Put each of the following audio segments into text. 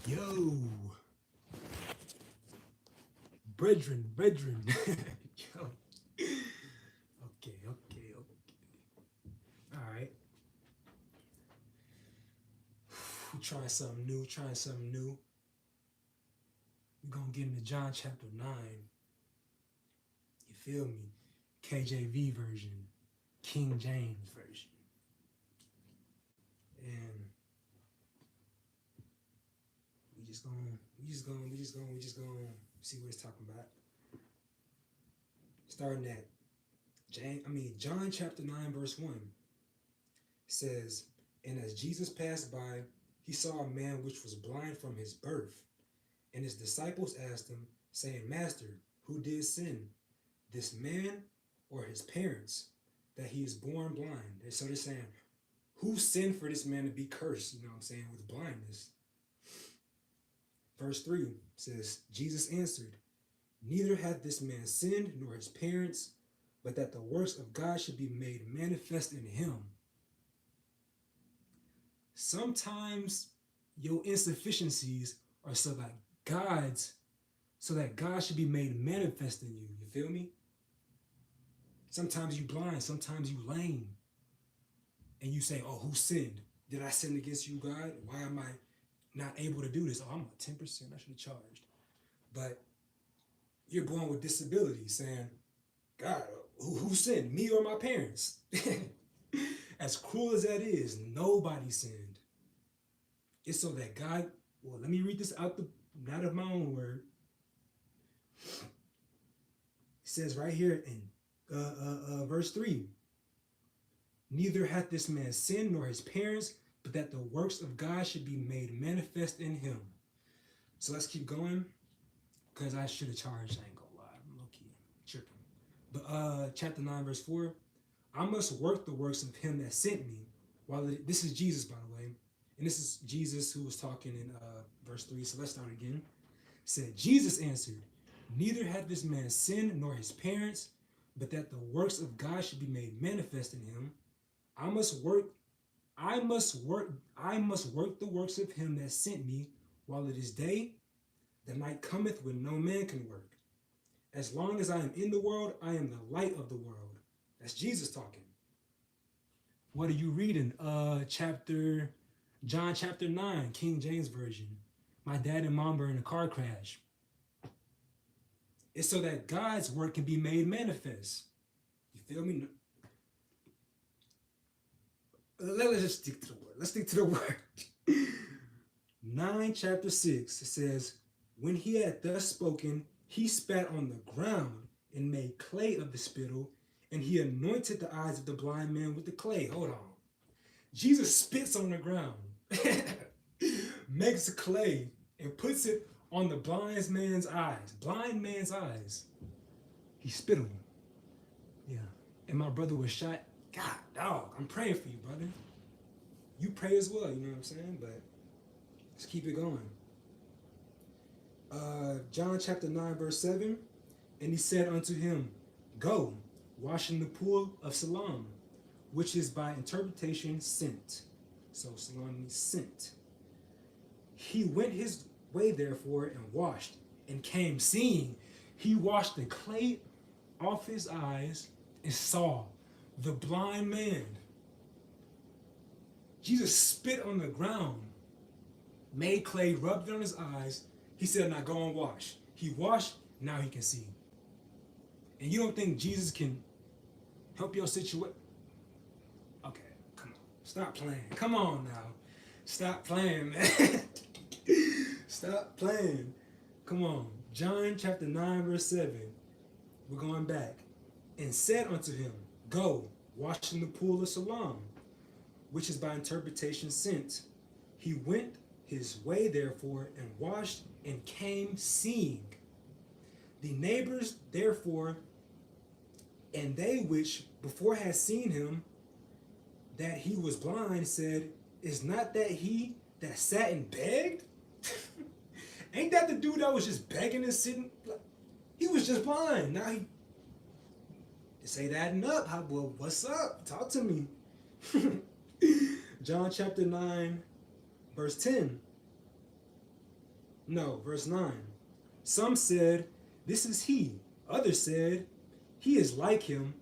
Yo, brethren. Yo. Okay. All right. Trying something new. We're gonna get into John chapter 9. You feel me? KJV version, King James version. And we just gonna see what it's talking about. Starting at John chapter 9, verse 1 says, and as Jesus passed by, he saw a man which was blind from his birth. And his disciples asked him, saying, Master, who did sin, this man or his parents, that he is born blind? And so they're saying, who sinned for this man to be cursed, you know what I'm saying, with blindness? Verse 3 says, Jesus answered, neither hath this man sinned nor his parents, but that the works of God should be made manifest in him. Sometimes your insufficiencies are so that God should be made manifest in you. You feel me? Sometimes you blind, sometimes you lame. And you say, oh, who sinned? Did I sin against you, God? Why am I not able to do this? Oh, I'm a 10%, I should have charged. But you're born with disability, saying, God, who sinned? Me or my parents? As cruel as that is, nobody sinned. It's so that God, well, let me read this not of my own word. It says right here in verse 3, neither hath this man sinned nor his parents, but that the works of God should be made manifest in him. So let's keep going, because I should have charged. I ain't gonna lie, I'm low-key tripping. But chapter 9, verse 4, I must work the works of him that sent me. This is Jesus, by the way. And this is Jesus who was talking in verse 3. So let's start again. It said, Jesus answered, neither hath this man sinned nor his parents, but that the works of God should be made manifest in him. I must work the works of him that sent me while it is day. The night cometh when no man can work. As long as I am in the world, I am the light of the world. That's Jesus talking. What are you reading? John chapter 9, King James Version. My dad and mom were in a car crash. It's so that God's work can be made manifest. You feel me? Let's just stick to the word. Let's stick to the word. 9 chapter 6, it says, when he had thus spoken, he spat on the ground and made clay of the spittle, and he anointed the eyes of the blind man with the clay. Hold on. Jesus spits on the ground, makes clay, and puts it on the blind man's eyes. He spit on him. Yeah. And my brother was shot. God, dog, I'm praying for you, brother. You pray as well, you know what I'm saying? But let's keep it going. John chapter 9, verse 7, and he said unto him, go, wash in the pool of Siloam, which is by interpretation sent. So Siloam means sent. He went his way therefore and washed, and came seeing. He washed the clay off his eyes and saw the blind man. Jesus spit on the ground, made clay, rubbed it on his eyes. He said, now go and wash. He washed, now he can see. And you don't think Jesus can help your situation? Okay, come on. Stop playing. Come on now. Stop playing, man. Stop playing. Come on. John chapter 9, verse 7. We're going back. And said unto him, go, wash in the pool of Siloam, which is by interpretation sent. He went his way therefore and washed and came seeing. The neighbors therefore and they which before had seen him that he was blind said, is not that he that sat and begged? Ain't that the dude that was just begging and sitting? He was just blind. Now he this ain't adding up. Well, what's up? Talk to me. John chapter 9, verse 10. No, verse 9. Some said, "This is he." Others said, "He is like him."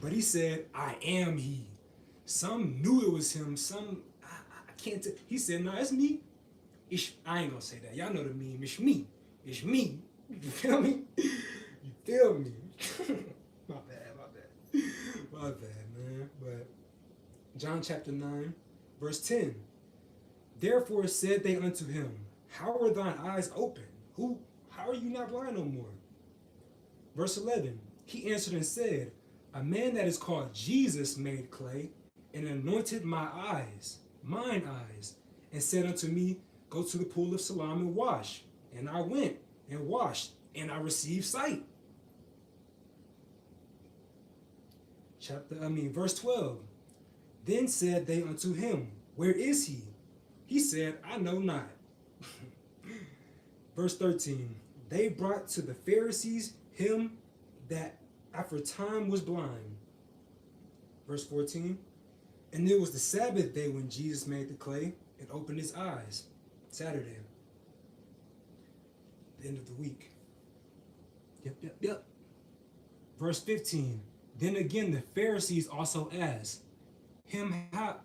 But he said, "I am he." Some knew it was him. Some, I can't tell. He said, "No, it's me. I ain't gonna say that. Y'all know the meme. It's me. It's me." You feel me? You feel me? My bad, my bad. My bad, man. But John chapter 9, verse 10. Therefore said they unto him, "How are thine eyes open? How are you not blind no more?" Verse 11. He answered and said, "A man that is called Jesus made clay and anointed mine eyes, and said unto me, Go to the pool of Siloam and wash. And I went and washed, and I received sight." Verse 12. Then said they unto him, "Where is he?" He said, "I know not." Verse 13. They brought to the Pharisees him that aforetime was blind. Verse 14. And it was the Sabbath day when Jesus made the clay and opened his eyes. Saturday. The end of the week. Yep. Verse 15. Then again the Pharisees also asked him how.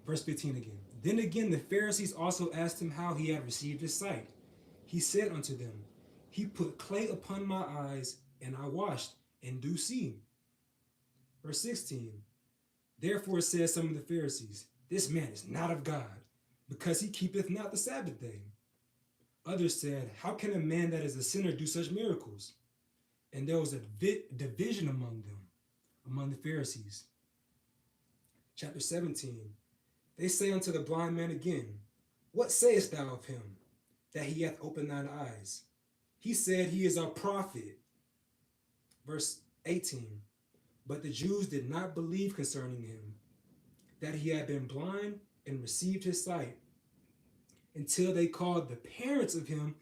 Verse 15 again. Then again the Pharisees also asked him how he had received his sight. He said unto them, He put clay upon my eyes, and I washed, and do see. Verse 16. Therefore said some of the Pharisees, This man is not of God, because he keepeth not the Sabbath day. Others said, How can a man that is a sinner do such miracles? And there was a division among them, among the Pharisees. Chapter 17. They say unto the blind man again, What sayest thou of him, that he hath opened thine eyes? He said, He is a prophet. Verse 18. But the Jews did not believe concerning him, that he had been blind and received his sight, until they called the parents of him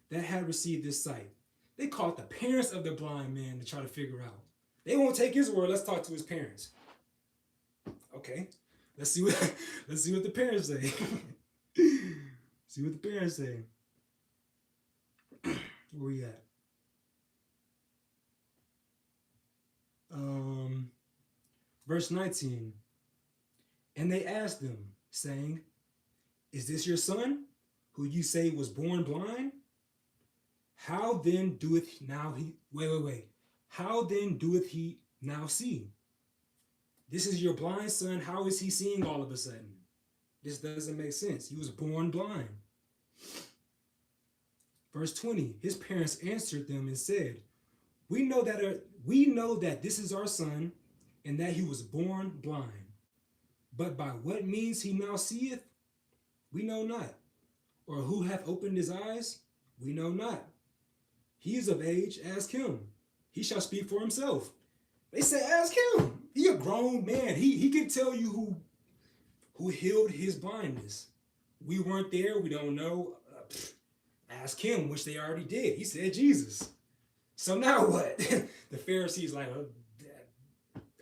that had received his sight. They called the parents of the blind man to try to figure out. They won't take his word. Let's talk to his parents. Okay, let's see what the parents say. See what the parents say. Where we at? Verse 19. And they asked them, saying, Is this your son, who you say was born blind? How then doeth now he How then doeth he now see? This is your blind son. How is he seeing all of a sudden? This doesn't make sense. He was born blind. Verse 20. His parents answered them and said, We know that this is our son, and that he was born blind. But by what means he now seeth, we know not. Or who hath opened his eyes, we know not. He is of age, ask him. He shall speak for himself. They say, ask him. He a grown man. He can tell you who healed his blindness. We weren't there. We don't know. Ask him, which they already did. He said Jesus. So now what? The Pharisees like,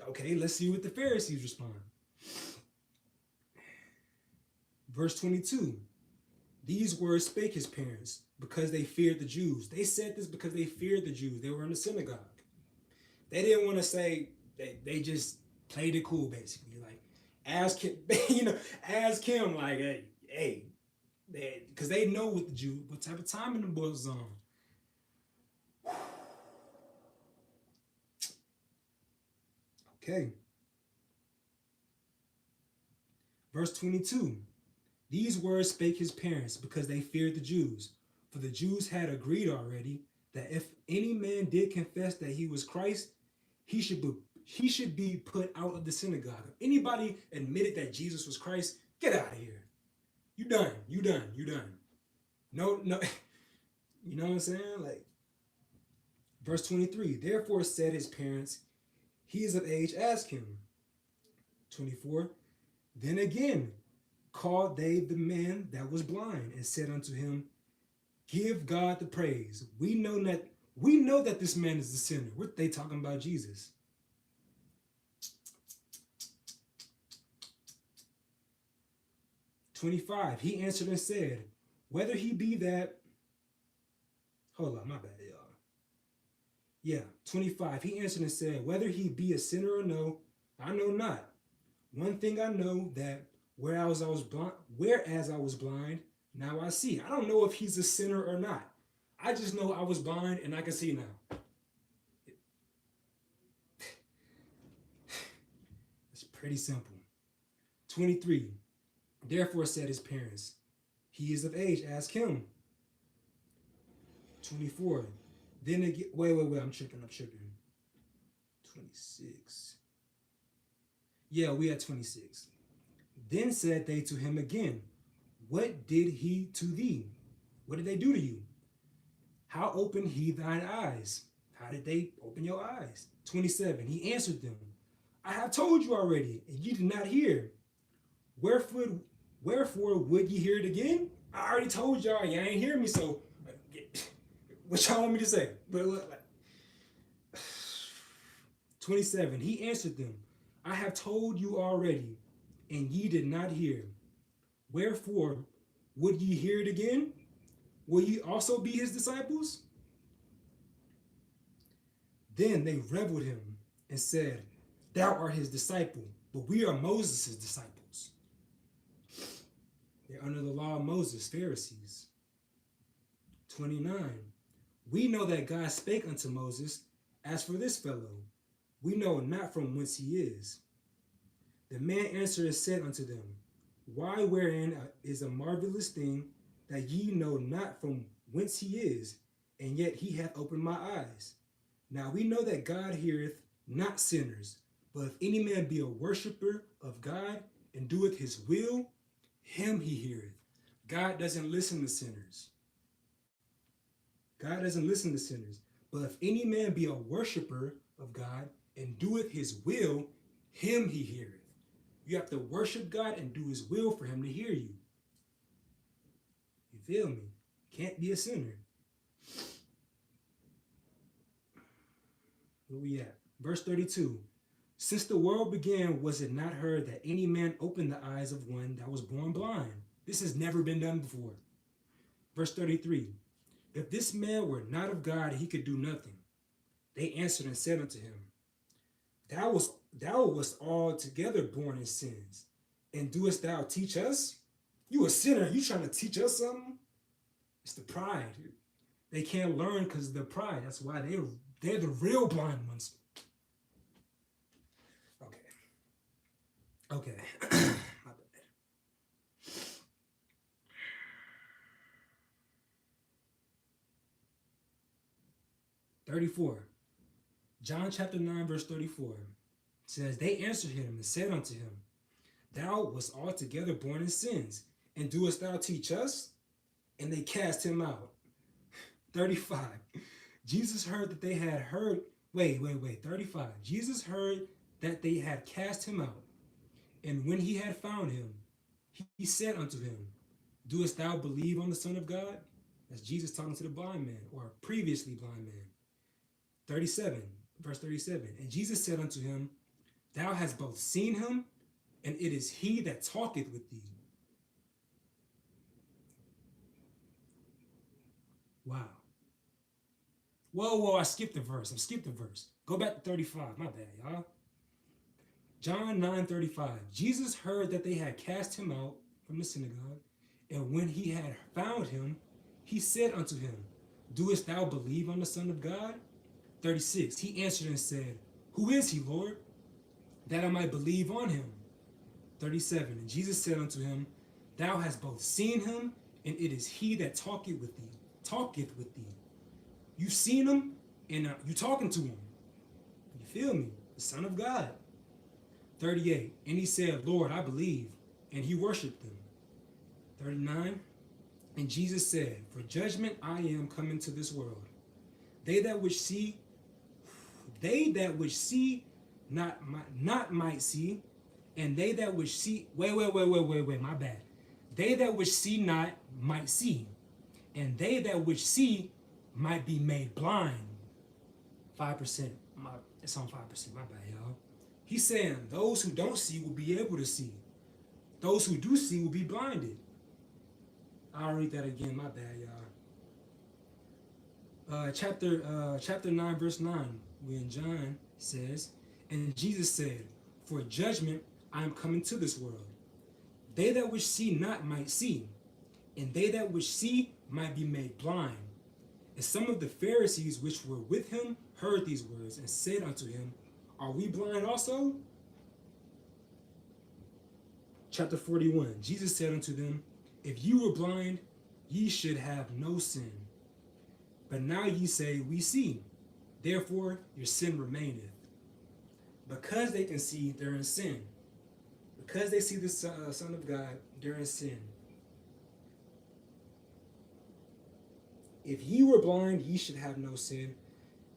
okay, let's see what the Pharisees respond. Verse 22. These words spake his parents because they feared the Jews. They said this because they feared the Jews. They were in the synagogue. They didn't want to say, they just played it cool, basically. Like, ask him, ask him, like, hey, because they know what type of time in the boys on. Okay. Verse 22. These words spake his parents because they feared the Jews. For the Jews had agreed already that if any man did confess that he was Christ, he should be put out of the synagogue. If anybody admitted that Jesus was Christ, get out of here. You done. No. You know what I'm saying? Like, verse 23. Therefore said his parents, He is of age, ask him. 24. Then again called they the man that was blind, and said unto him, Give God the praise. We know that this man is the sinner. What they talking about Jesus? (25) He answered and said, Whether he be that, hold on, my bad, y'all. Yeah, 25. He answered and said, whether he be a sinner or no, I know not. One thing I know, that whereas I was blind, now I see. I don't know if he's a sinner or not. I just know I was blind and I can see now. It's pretty simple. 23. Therefore said his parents, he is of age, ask him. 24. Then again, wait, I'm tripping. 26. Yeah, we at 26. Then said they to him again, what did he to thee? What did they do to you? How opened he thine eyes? How did they open your eyes? 27. He answered them, I have told you already, and ye did not hear. Wherefore would ye hear it again? I already told y'all, you ain't hear me, so what y'all want me to say? 27. He answered them, I have told you already, and ye did not hear. Wherefore would ye hear it again? Will ye also be his disciples? Then they rebelled him and said, thou art his disciple, but we are Moses' disciples. They're under the law of Moses, Pharisees. 29. We know that God spake unto Moses, as for this fellow, we know not from whence he is. The man answered and said unto them, why wherein is a marvelous thing, that ye know not from whence he is, and yet he hath opened my eyes. Now we know that God heareth not sinners, but if any man be a worshipper of God, and doeth his will, him he heareth. God doesn't listen to sinners. God doesn't listen to sinners. But if any man be a worshipper of God, and doeth his will, him he heareth. You have to worship God and do his will for him to hear you. You feel me? Can't be a sinner. Where we at? Verse 32. Since the world began, was it not heard that any man opened the eyes of one that was born blind? This has never been done before. Verse 33. If this man were not of God, he could do nothing. They answered and said unto him, Thou wast altogether born in sins, and doest thou teach us? You a sinner, you trying to teach us something? It's the pride. They can't learn because of their pride. That's why they're the real blind ones. Okay. My bad. 34. John chapter 9, verse 34 says, they answered him and said unto him, thou wast altogether born in sins, and doest thou teach us? And they cast him out. 35. Jesus heard that they had heard, 35. Jesus heard that they had cast him out. And when he had found him, he said unto him, doest thou believe on the Son of God? That's Jesus talking to the blind man, or previously blind man. 37, verse 37. And Jesus said unto him, thou hast both seen him, and it is he that talketh with thee. Wow. Whoa, I skipped a verse. Go back to 35. My bad, y'all. John 9:35. Jesus heard that they had cast him out from the synagogue, and when he had found him, he said unto him, doest thou believe on the Son of God? 36. He answered and said, who is he, Lord, that I might believe on him? 37. And Jesus said unto him, thou hast both seen him, and it is he that talketh with thee. You've seen him, and you talking to him. You feel me? The Son of God. 38. And he said, Lord, I believe. And he worshiped him. 39. And Jesus said, for judgment I am come into this world. They that which see not might see, and they that which see, my bad. They that which see not might see, and they that which see might be made blind. 5%. It's on 5%, my bad, y'all. He's saying those who don't see will be able to see. Those who do see will be blinded. I'll read that again. My bad, y'all. Chapter 9, verse 9, when John says, "And Jesus said, For judgment I am coming to this world. They that which see not might see, and they that which see might be made blind. And some of the Pharisees which were with him heard these words, and said unto him, Are we blind also?" Chapter 41, Jesus said unto them, "If you were blind, ye should have no sin. But now ye say, We see, therefore your sin remaineth." Because they can see, they're in sin. Because they see the Son of God, they're in sin. "If ye were blind, ye should have no sin.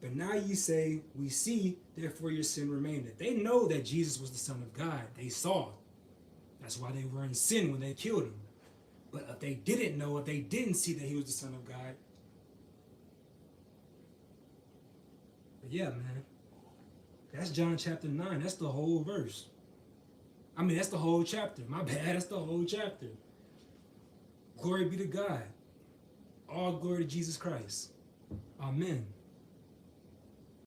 But now ye say, We see, therefore your sin remaineth." They know that Jesus was the Son of God. They saw. That's why they were in sin when they killed him. But if they didn't know, if they didn't see that he was the Son of God. But yeah, man. That's John chapter 9. That's the whole verse. I mean, that's the whole chapter. My bad, that's the whole chapter. Glory be to God. All glory to Jesus Christ. Amen.